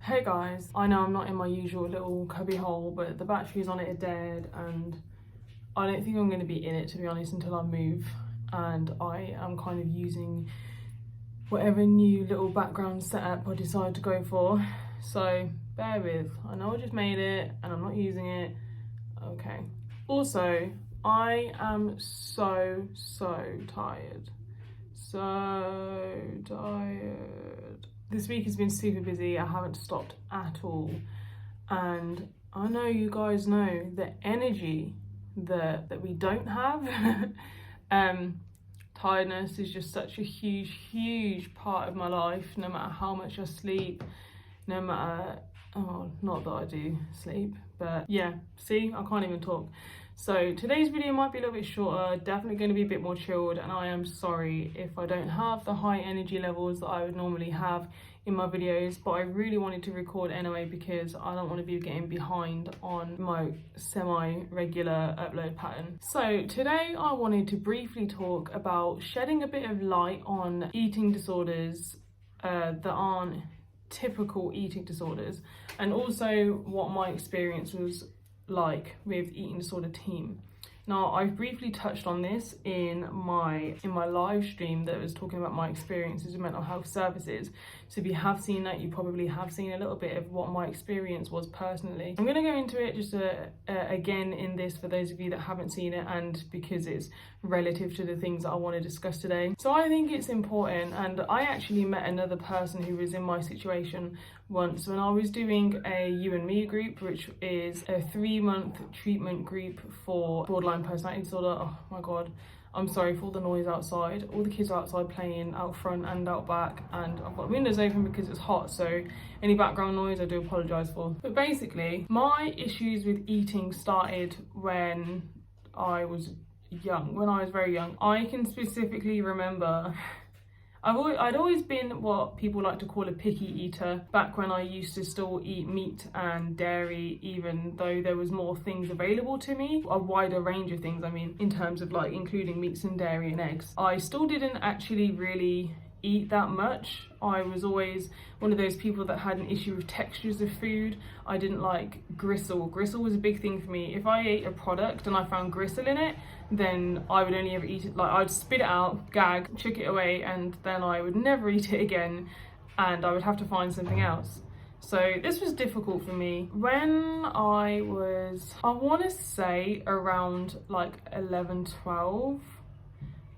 Hey guys, I know I'm not in my usual little cubby hole, but the batteries on it are dead and I don't think I'm going to be in it, to be honest, until I move. And I am kind of using whatever new little background setup I decide to go for. So bear with, I know I just made it and I'm not using it. Okay. Also, I am so tired. So tired. This week has been super busy. I haven't stopped at all. And I know you guys know the energy that we don't have. Tiredness is just such a huge part of my life, no matter how much I sleep, no matter, oh, not that I do sleep, but yeah, see, I can't even talk. So today's video might be a little bit shorter, definitely going to be a bit more chilled, and I am sorry if I don't have the high energy levels that I would normally have in my videos, but I really wanted to record anyway because I don't want to be getting behind on my semi-regular upload pattern. So today I wanted to briefly talk about shedding a bit of light on eating disorders that aren't typical eating disorders, and also what my experience was like with eating disorder team. Now, I've briefly touched on this in my live stream that was talking about my experiences with mental health services. So if you have seen that, you probably have seen a little bit of what my experience was personally. I'm going to go into it just again in this for those of you that haven't seen it, and because it's relative to the things that I want to discuss today. So I think it's important, and I actually met another person who was in my situation once when I was doing a You and Me group, which is a 3-month treatment group for borderline personality disorder. Oh my god, I'm sorry for all the noise outside. All the kids are outside playing out front and out back, and I've got windows open because it's hot, so any background noise I do apologise for. But basically, my issues with eating started when I was young, when I was very young. I can specifically remember I'd always been what people like to call a picky eater back when I used to still eat meat and dairy, even though there was more things available to me, a wider range of things, I mean, in terms of like including meats and dairy and eggs. I still didn't actually really eat that much. I was always one of those people that had an issue with textures of food. I didn't like gristle. Gristle was a big thing for me. If I ate a product and I found gristle in it, then I would only ever eat it, like I'd spit it out, gag, chuck it away, and then I would never eat it again, and I would have to find something else. So this was difficult for me. When I was, I want to say around like 11, 12,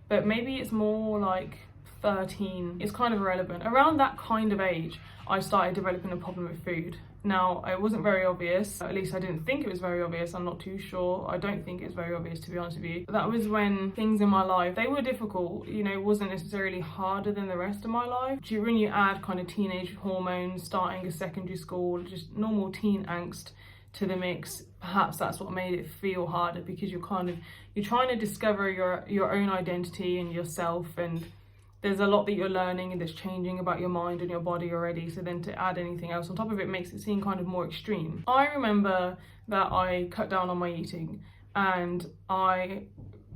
but maybe it's more like 13, it's kind of irrelevant. Around that kind of age, I started developing a problem with food. Now, it wasn't very obvious, at least I didn't think it was very obvious, I'm not too sure. I don't think it's very obvious, to be honest with you. But that was when things in my life, they were difficult, you know, it wasn't necessarily harder than the rest of my life. When you add kind of teenage hormones, starting a secondary school, just normal teen angst to the mix, perhaps that's what made it feel harder, because you're trying to discover your own identity and yourself, and there's a lot that you're learning and that's changing about your mind and your body already, so then to add anything else on top of it makes it seem kind of more extreme. I remember that I cut down on my eating, and I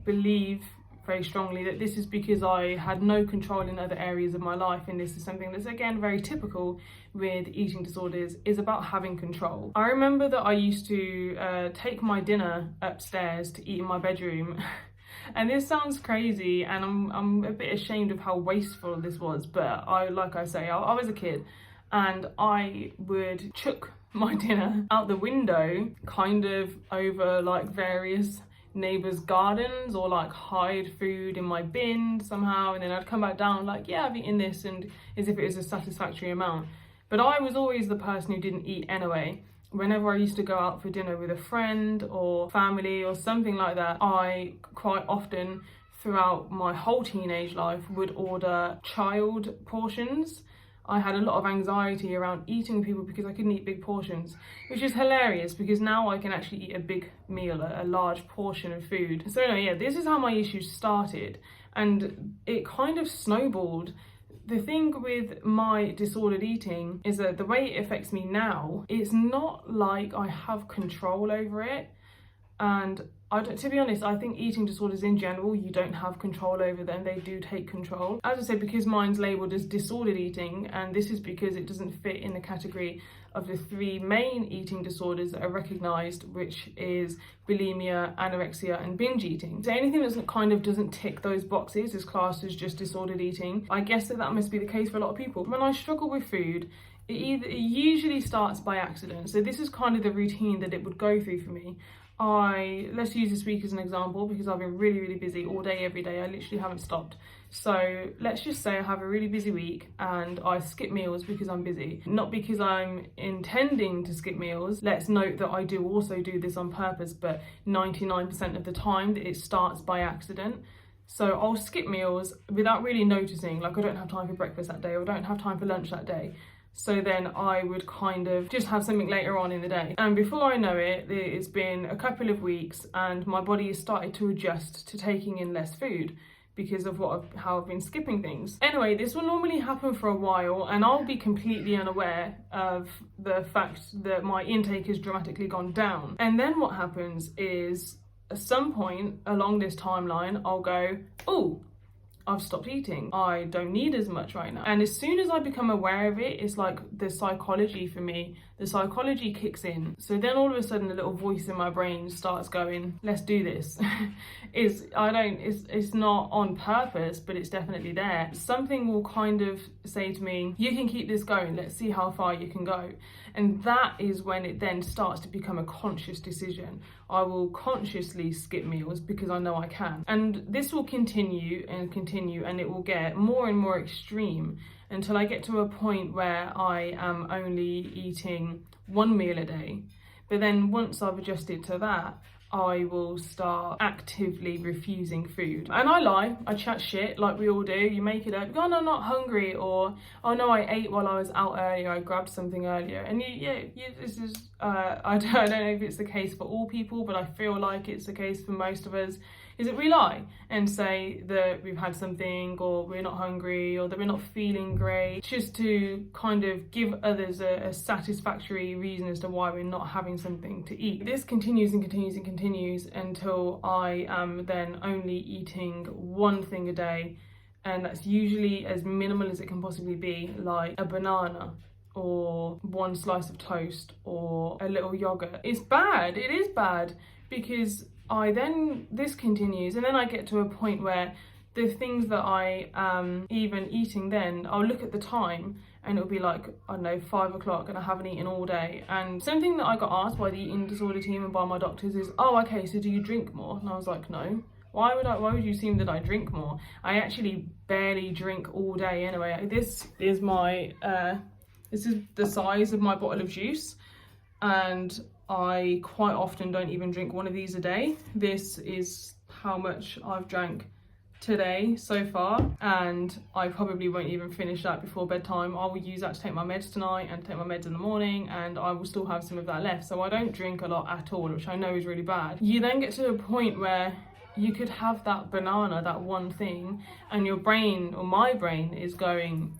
believe very strongly that this is because I had no control in other areas of my life, and this is something that's again very typical with eating disorders, is about having control. I remember that I used to take my dinner upstairs to eat in my bedroom. And this sounds crazy, and I'm a bit ashamed of how wasteful this was, but like I say, I was a kid, and I would chuck my dinner out the window, kind of over like various neighbours' gardens, or like hide food in my bin somehow, and then I'd come back down like, yeah, I've eaten this, and as if it was a satisfactory amount. But I was always the person who didn't eat anyway. Whenever I used to go out for dinner with a friend or family or something like that, I quite often throughout my whole teenage life would order child portions. I had a lot of anxiety around eating with people because I couldn't eat big portions, which is hilarious because now I can actually eat a big meal, a large portion of food. So anyway, yeah, this is how my issues started, and it kind of snowballed. The thing with my disordered eating is that the way it affects me now, it's not like I have control over it. And to be honest, I think eating disorders in general, you don't have control over them. They do take control. As I said, because mine's labelled as disordered eating, and this is because it doesn't fit in the category of the 3 main eating disorders that are recognised, which is bulimia, anorexia and binge eating. So anything that kind of doesn't tick those boxes is classed as just disordered eating. I guess that must be the case for a lot of people. When I struggle with food, it usually starts by accident. So this is kind of the routine that it would go through for me. Let's use this week as an example, because I've been really busy all day, every day. I literally haven't stopped. So let's just say I have a really busy week and I skip meals because I'm busy. Not because I'm intending to skip meals. Let's note that I do also do this on purpose, but 99% of the time it starts by accident. So I'll skip meals without really noticing, like I don't have time for breakfast that day, or I don't have time for lunch that day. So then I would kind of just have something later on in the day. And before I know it, it's been a couple of weeks and my body has started to adjust to taking in less food because of how I've been skipping things. Anyway, this will normally happen for a while and I'll be completely unaware of the fact that my intake has dramatically gone down. And then what happens is at some point along this timeline, I'll go, oh, I've stopped eating. I don't need as much right now. And as soon as I become aware of it, it's like the psychology for me, the psychology kicks in. So then all of a sudden the little voice in my brain starts going, let's do this. It's not on purpose, but it's definitely there. Something will kind of say to me, you can keep this going. Let's see how far you can go. And that is when it then starts to become a conscious decision. I will consciously skip meals because I know I can. And this will continue and continue, and it will get more and more extreme until I get to a point where I am only eating 1 meal a day. But then once I've adjusted to that, I will start actively refusing food. And I lie, I chat shit like we all do. You make it up, oh no, I'm not hungry, or oh no, I ate while I was out earlier, I grabbed something earlier. And this is, I don't know if it's the case for all people, but I feel like it's the case for most of us, is that we lie and say that we've had something, or we're not hungry, or that we're not feeling great, just to kind of give others a satisfactory reason as to why we're not having something to eat. This continues and continues and continues until I am then only eating 1 thing a day, and that's usually as minimal as it can possibly be, like a banana or 1 slice of toast or a little yogurt. It's bad, it is bad, because this continues, and then I get to a point where the things that I am even eating then, I'll look at the time and it'll be like, I don't know, 5 o'clock and I haven't eaten all day. And something that I got asked by the eating disorder team and by my doctors is, oh, okay, so do you drink more? And I was like, no. Why would you assume that I drink more? I actually barely drink all day anyway. This is the size of my bottle of juice, and I quite often don't even drink 1 of these a day. This is how much I've drank today so far, and I probably won't even finish that before bedtime. I will use that to take my meds tonight and take my meds in the morning, and I will still have some of that left. So I don't drink a lot at all, which I know is really bad. You then get to a point where you could have that banana, that 1 thing, and your brain, or my brain, is going,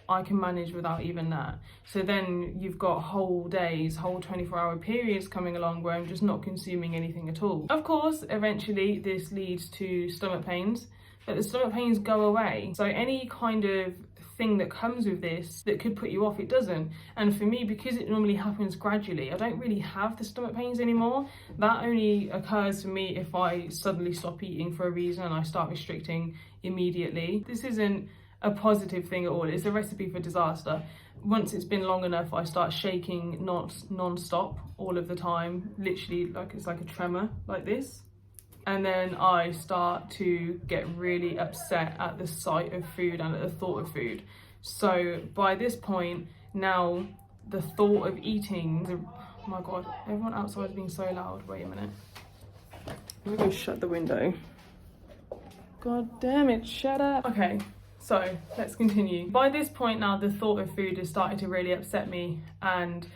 I can manage without even that. So then you've got whole days, whole 24-hour periods coming along where I'm just not consuming anything at all. Of course, eventually this leads to stomach pains, but the stomach pains go away. So any kind of thing that comes with this that could put you off, it doesn't. And for me, because it normally happens gradually, I don't really have the stomach pains anymore. That only occurs for me if I suddenly stop eating for a reason and I start restricting immediately. This isn't a positive thing at all. It's a recipe for disaster. Once it's been long enough, I start shaking non-stop all of the time, literally like it's like a tremor like this. And then I start to get really upset at the sight of food and at the thought of food. So by this point now, the thought of eating, oh my God, everyone outside is being so loud. Wait a minute. Let me go shut the window. God damn it, shut up. Okay. So let's continue. By this point now, the thought of food is starting to really upset me, and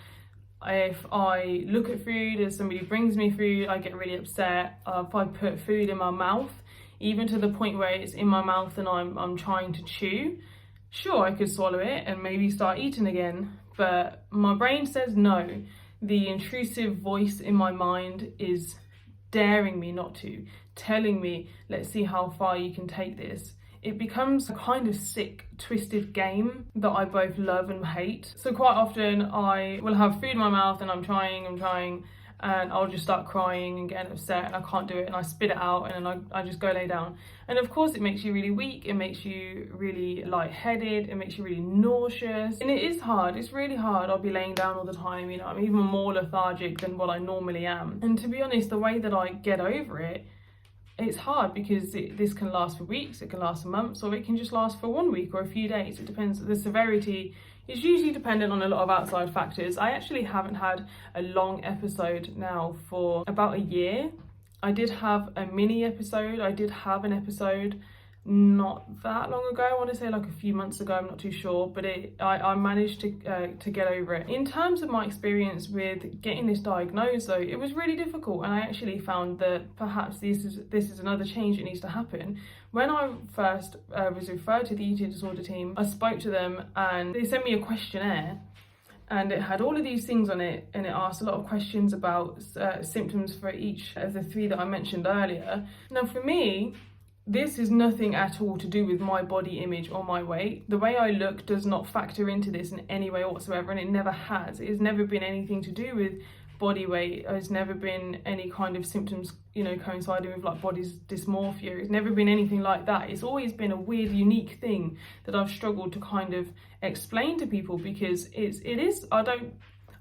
if I look at food, if somebody brings me food, I get really upset. If I put food in my mouth, even to the point where it's in my mouth and I'm trying to chew, sure, I could swallow it and maybe start eating again, but my brain says no. The intrusive voice in my mind is daring me not to, telling me, let's see how far you can take this. It becomes a kind of sick, twisted game that I both love and hate. So quite often I will have food in my mouth and I'm trying, and I'll just start crying and getting upset and I can't do it, and I spit it out, and then I just go lay down. And of course it makes you really weak, it makes you really lightheaded, it makes you really nauseous, and it is hard, it's really hard. I'll be laying down all the time, you know, I'm even more lethargic than what I normally am. And to be honest, the way that I get over it, it's hard because this can last for weeks, it can last for months, or it can just last for 1 week or a few days. It depends. The severity is usually dependent on a lot of outside factors. I actually haven't had a long episode now for about a year. I did have a mini episode. I did have an episode not that long ago. I want to say like a few months ago, I'm not too sure, but I managed to get over it. In terms of my experience with getting this diagnosed though, it was really difficult, and I actually found that perhaps this is another change that needs to happen. When I first was referred to the eating disorder team, I spoke to them and they sent me a questionnaire, and it had all of these things on it, and it asked a lot of questions about symptoms for each of the 3 that I mentioned earlier. Now for me, this is nothing at all to do with my body image or my weight. The way I look does not factor into this in any way whatsoever, and it never has. It has never been anything to do with body weight. It's never been any kind of symptoms, you know, coinciding with like body dysmorphia. It's never been anything like that. It's always been a weird, unique thing that I've struggled to kind of explain to people, because it is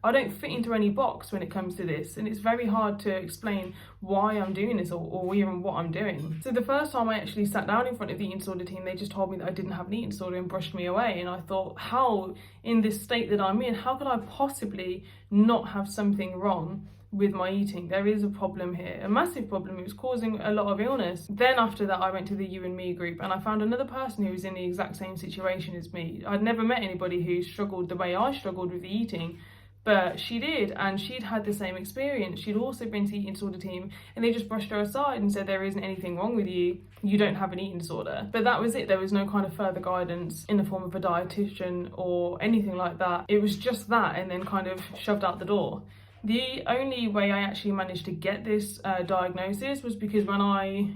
I don't fit into any box when it comes to this, and it's very hard to explain why I'm doing this or even what I'm doing. So the first time I actually sat down in front of the eating disorder team, they just told me that I didn't have an eating disorder and brushed me away. And I thought, how, in this state that I'm in, how could I possibly not have something wrong with my eating? There is a problem here, a massive problem. It was causing a lot of illness. Then after that, I went to the You and Me group, and I found another person who was in the exact same situation as me. I'd never met anybody who struggled the way I struggled with the eating, but she did, and she'd had the same experience. She'd also been to the eating disorder team, and they just brushed her aside and said, there isn't anything wrong with you, you don't have an eating disorder. But that was it. There was no kind of further guidance in the form of a dietitian or anything like that. It was just that, and then kind of shoved out the door. The only way I actually managed to get this diagnosis was because when I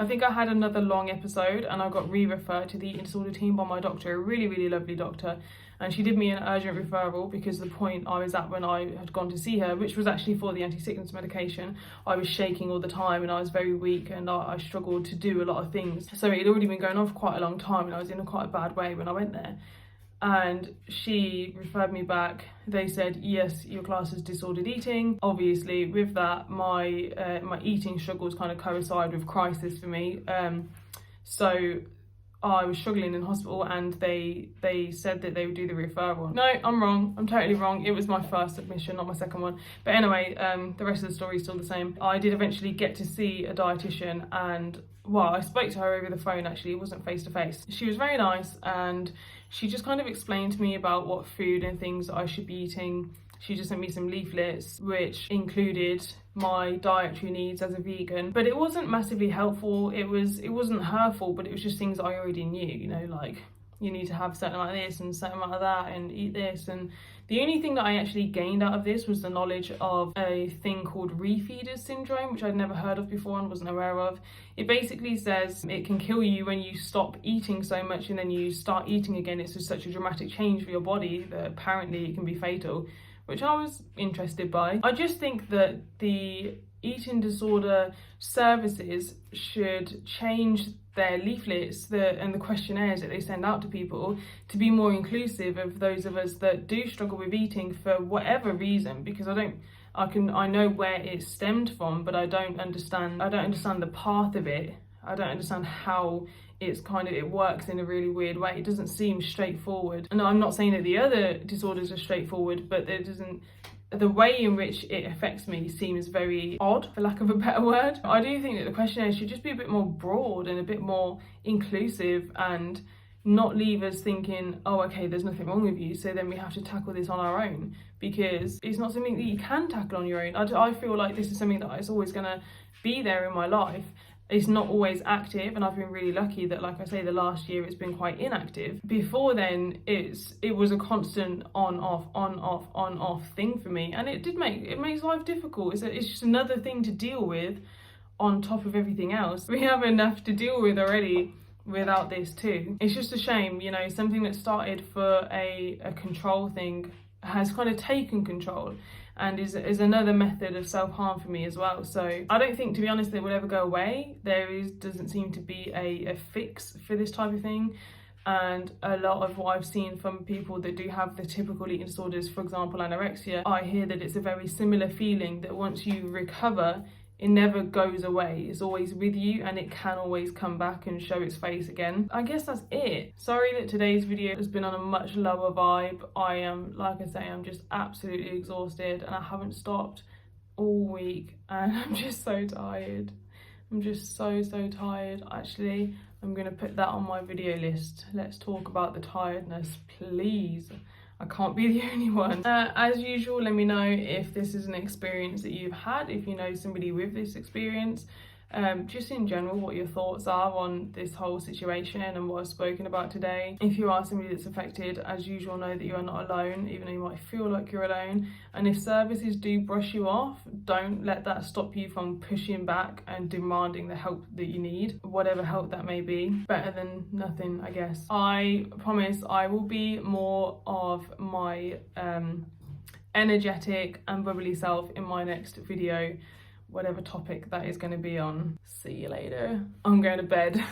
think I had another long episode, and I got re-referred to the eating disorder team by my doctor, a really, really lovely doctor. And she did me an urgent referral because the point I was at when I had gone to see her, which was actually for the anti-sickness medication, I was shaking all the time and I was very weak, and I struggled to do a lot of things. So it had already been going on for quite a long time, and I was in a quite a bad way when I went there. And she referred me back. They said, yes, your class is disordered eating. Obviously with that, my eating struggles kind of coincide with crisis for me. So I was struggling in hospital, and they said that they would do the referral. No, I'm wrong. I'm totally wrong. It was my first admission, not my second one. But anyway, the rest of the story is still the same. I did eventually get to see a dietitian, and well, I spoke to her over the phone actually. It wasn't face to face. She was very nice, and she just kind of explained to me about what food and things that I should be eating. She just sent me some leaflets which included my dietary needs as a vegan, but it wasn't massively helpful. It wasn't hurtful, but it was just things that I already knew, you know, like you need to have a certain amount of this and a certain amount of that and eat this. And the only thing that I actually gained out of this was the knowledge of a thing called refeeders syndrome, which I'd never heard of before and wasn't aware of. It basically says it can kill you when you stop eating so much and then you start eating again. It's just such a dramatic change for your body that apparently it can be fatal, which I was interested by. I just think that the eating disorder services should change their leaflets and the questionnaires that they send out to people to be more inclusive of those of us that do struggle with eating for whatever reason, because I know where it stemmed from, but I don't understand the path of it. I don't understand how it works in a really weird way. It doesn't seem straightforward. And I'm not saying that the other disorders are straightforward, but the way in which it affects me seems very odd, for lack of a better word. I do think that the questionnaire should just be a bit more broad and a bit more inclusive, and not leave us thinking, oh, okay, there's nothing wrong with you, so then we have to tackle this on our own, because it's not something that you can tackle on your own. I feel like this is something that is always going to be there in my life. it's not always active, and I've been really lucky that, like I say, the last year it's been quite inactive. Before then, it was a constant on off thing for me, and it makes life difficult. It's just another thing to deal with on top of everything else. We have enough to deal with already without this too. It's just a shame, you know, something that started for a control thing has kind of taken control, and is another method of self-harm for me as well. So I don't think, to be honest, it will ever go away. Doesn't seem to be a fix for this type of thing. And a lot of what I've seen from people that do have the typical eating disorders, for example anorexia, I hear that it's a very similar feeling, that once you recover, it never goes away. It's always with you, and it can always come back and show its face again. I guess that's it. Sorry that today's video has been on a much lower vibe. I am, like I say, I'm just absolutely exhausted, and I haven't stopped all week, and I'm just so tired. I'm just so tired. Actually, I'm gonna put that on my video list. Let's talk about the tiredness, please. I can't be the only one. As usual, let me know if this is an experience that you've had, if you know somebody with this experience. Just in general, what your thoughts are on this whole situation and what I've spoken about today. If you are somebody that's affected, as usual, know that you are not alone, even though you might feel like you're alone. And if services do brush you off, don't let that stop you from pushing back and demanding the help that you need, whatever help that may be. Better than nothing, I guess. I promise I will be more of my energetic and bubbly self in my next video, whatever topic that is going to be on. See you later. I'm going to bed.